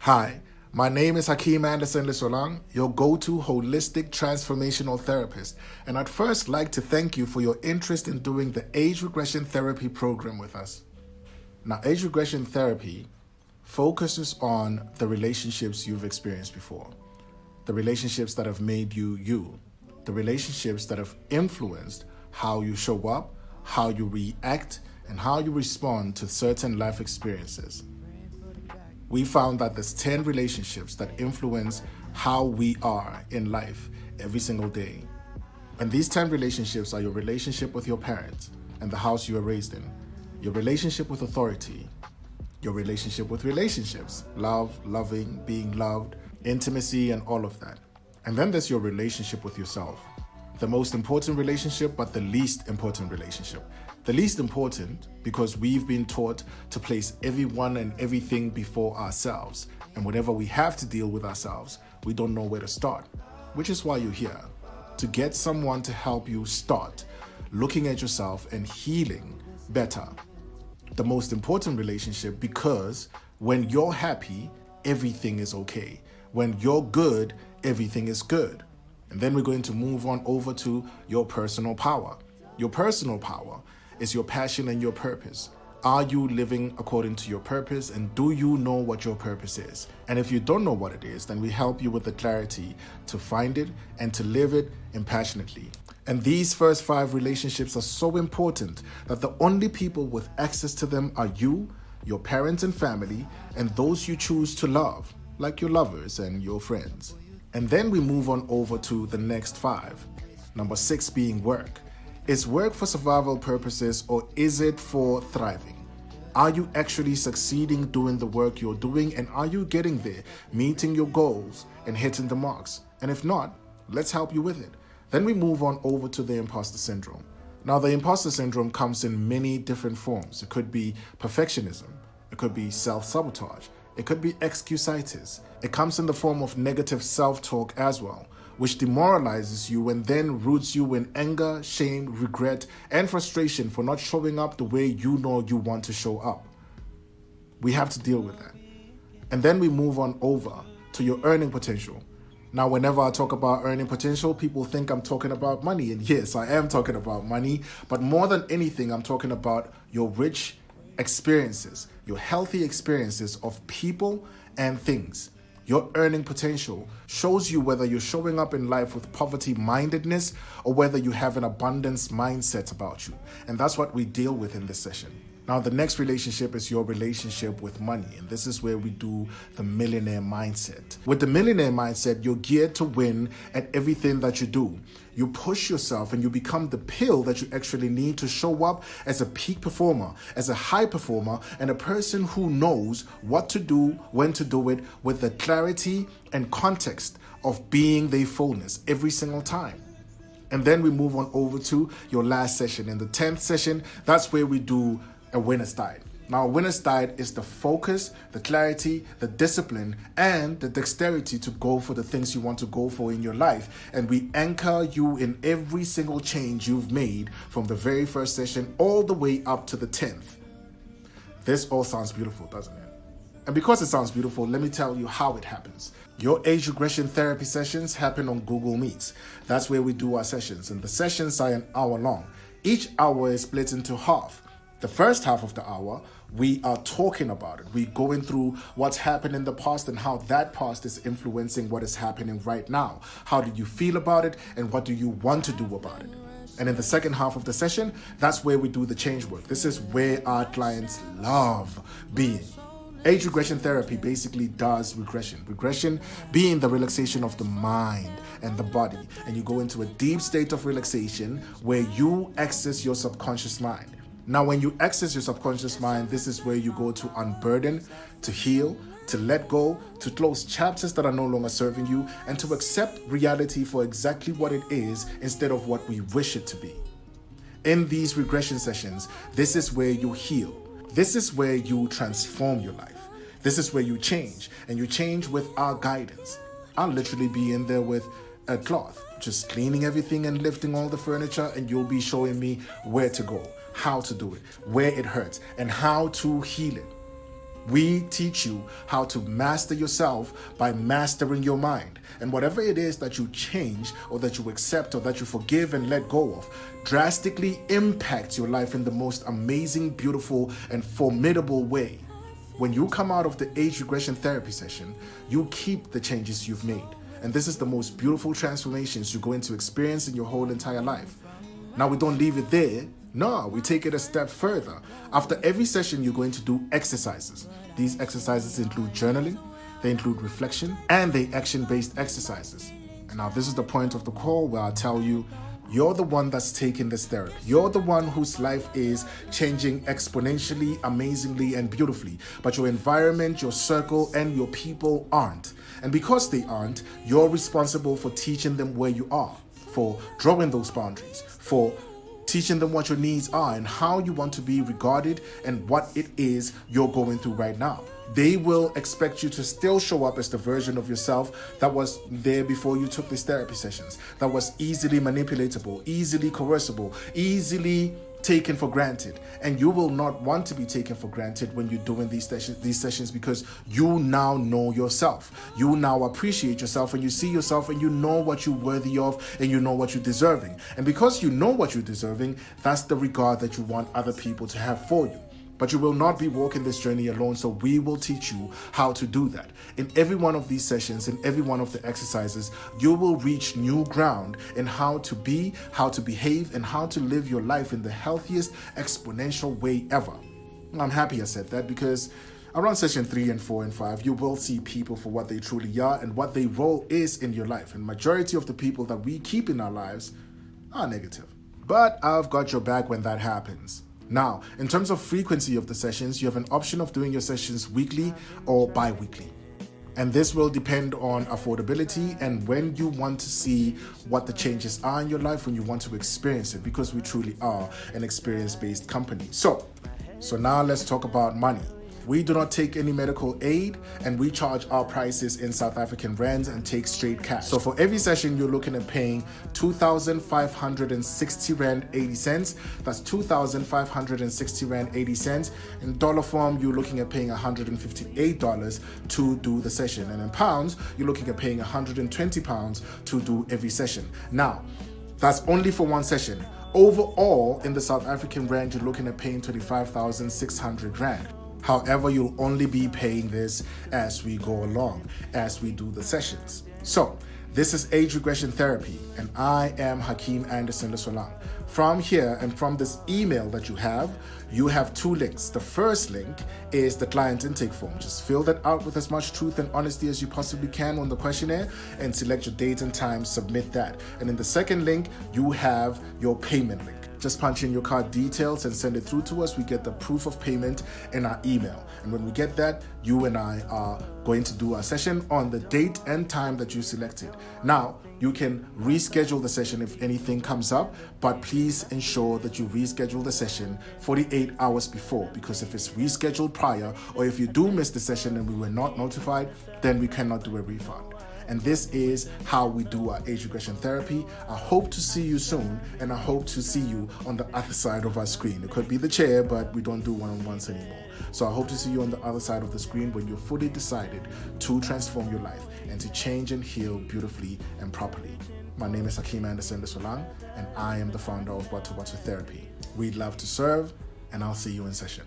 Hi, my name is Hakeem Anderson Lissolang, your go-to holistic transformational therapist, and I'd first like to thank you for your interest in doing the age regression therapy program with us. Now, age regression therapy focuses on the relationships you've experienced before, the relationships that have made you you, the relationships that have influenced how you show up, how you react, and how you respond to certain life experiences. We found that there's 10 relationships that influence how we are in life every single day. And these 10 relationships are your relationship with your parents and the house you were raised in, your relationship with authority, your relationship with relationships, love, loving, being loved, intimacy, and all of that. And then there's your relationship with yourself. The most important relationship, but the least important relationship. The least important because we've been taught to place everyone and everything before ourselves. And whenever we have to deal with ourselves, we don't know where to start, which is why you're here, to get someone to help you start looking at yourself and healing better. The most important relationship because when you're happy, everything is okay. When you're good, everything is good. And then we're going to move on over to your personal power. Your personal power is your passion and your purpose. Are you living according to your purpose, and do you know what your purpose is? And if you don't know what it is, then we help you with the clarity to find it and to live it impassionately. And these first 5 relationships are so important that the only people with access to them are you, your parents and family, and those you choose to love, like your lovers and your friends. And then we move on over to the next 5. Number 6 being work. Is work for survival purposes or is it for thriving? Are you actually succeeding doing the work you're doing, and are you getting there, meeting your goals and hitting the marks? And if not, let's help you with it. Then we move on over to the imposter syndrome. Now, the imposter syndrome comes in many different forms. It could be perfectionism. It could be self-sabotage. It could be excusitis. It comes in the form of negative self-talk as well, which demoralizes you and then roots you in anger, shame, regret, and frustration for not showing up the way you know you want to show up. We have to deal with that. And then we move on over to your earning potential. Now, whenever I talk about earning potential, people think I'm talking about money. And yes, I am talking about money. But more than anything, I'm talking about your rich experiences, your healthy experiences of people and things. Your earning potential shows you whether you're showing up in life with poverty-mindedness or whether you have an abundance mindset about you. And that's what we deal with in this session. Now, the next relationship is your relationship with money. And this is where we do the millionaire mindset. With the millionaire mindset, you're geared to win at everything that you do. You push yourself and you become the pill that you actually need to show up as a peak performer, as a high performer, and a person who knows what to do, when to do it, with the clarity and context of being their fullness every single time. And then we move on over to your last session. In the 10th session, that's where we do a winner's diet. Now, a winner's diet is the focus, the clarity, the discipline, and the dexterity to go for the things you want to go for in your life. And we anchor you in every single change you've made from the very first session all the way up to the 10th. This all sounds beautiful, doesn't it? And because it sounds beautiful, let me tell you how it happens. Your age regression therapy sessions happen on Google Meets. That's where we do our sessions. And the sessions are an hour long. Each hour is split into half. The first half of the hour, we are talking about it. We're going through what's happened in the past and how that past is influencing what is happening right now. How do you feel about it, and what do you want to do about it? And in the second half of the session, that's where we do the change work. This is where our clients love being. Age regression therapy basically does regression. Regression being the relaxation of the mind and the body. And you go into a deep state of relaxation where you access your subconscious mind. Now, when you access your subconscious mind, this is where you go to unburden, to heal, to let go, to close chapters that are no longer serving you, and to accept reality for exactly what it is instead of what we wish it to be. In these regression sessions, this is where you heal. This is where you transform your life. This is where you change, and you change with our guidance. I'll literally be in there with a cloth, just cleaning everything and lifting all the furniture, and you'll be showing me where to go, how to do it, where it hurts, and how to heal it. We teach you how to master yourself by mastering your mind. And whatever it is that you change or that you accept or that you forgive and let go of drastically impacts your life in the most amazing, beautiful, and formidable way. When you come out of the age regression therapy session, you keep the changes you've made. And this is the most beautiful transformations you're going to experience in your whole entire life. Now, we don't leave it there. No, we take it a step further. After every session, you're going to do exercises. These exercises include journaling, they include reflection, and they action-based exercises. And now this is the point of the call where I tell you, you're the one that's taking this therapy. You're the one whose life is changing exponentially, amazingly, and beautifully. But your environment, your circle, and your people aren't. And because they aren't, you're responsible for teaching them where you are, for drawing those boundaries, for teaching them what your needs are and how you want to be regarded and what it is you're going through right now. They will expect you to still show up as the version of yourself that was there before you took these therapy sessions, that was easily manipulatable, easily coercible, easily taken for granted. And you will not want to be taken for granted when you're doing these sessions because you now know yourself. You now appreciate yourself and you see yourself and you know what you're worthy of and you know what you're deserving. And because you know what you're deserving, that's the regard that you want other people to have for you. But you will not be walking this journey alone, so we will teach you how to do that. In every one of these sessions, in every one of the exercises, you will reach new ground in how to be, how to behave, and how to live your life in the healthiest exponential way ever. I'm happy I said that because around session 3 and 4 and 5, you will see people for what they truly are and what their role is in your life. And majority of the people that we keep in our lives are negative. But I've got your back when that happens. Now, in terms of frequency of the sessions, you have an option of doing your sessions weekly or bi-weekly. And this will depend on affordability and when you want to see what the changes are in your life, when you want to experience it, because we truly are an experience-based company. So now let's talk about money. We do not take any medical aid and we charge our prices in South African rands and take straight cash. So for every session, you're looking at paying 2,560 Rand 80 cents. That's 2,560 Rand 80 cents. In dollar form, you're looking at paying $158 to do the session. And in pounds, you're looking at paying 120 pounds to do every session. Now, that's only for one session. Overall, in the South African rand, you're looking at paying 25,600 Rand. However, you'll only be paying this as we go along, as we do the sessions. So, this is Age Regression Therapy, and I am Hakeem Anderson Lesolang. From here and from this email that you have two links. The first link is the client intake form. Just fill that out with as much truth and honesty as you possibly can on the questionnaire and select your date and time, submit that. And in the second link, you have your payment link. Just punch in your card details and send it through to us. We get the proof of payment in our email. And when we get that, you and I are going to do our session on the date and time that you selected. Now, you can reschedule the session if anything comes up, but please ensure that you reschedule the session 48 hours before, because if it's rescheduled prior, or if you do miss the session and we were not notified, then we cannot do a refund. And this is how we do our age regression therapy. I hope to see you soon, and I hope to see you on the other side of our screen. It could be the chair, but we don't do one-on-ones anymore. So I hope to see you on the other side of the screen when you're fully decided to transform your life and to change and heal beautifully and properly. My name is Hakeem Anderson Lesolang, and I am the founder of Watu Watu Therapy. We'd love to serve, and I'll see you in session.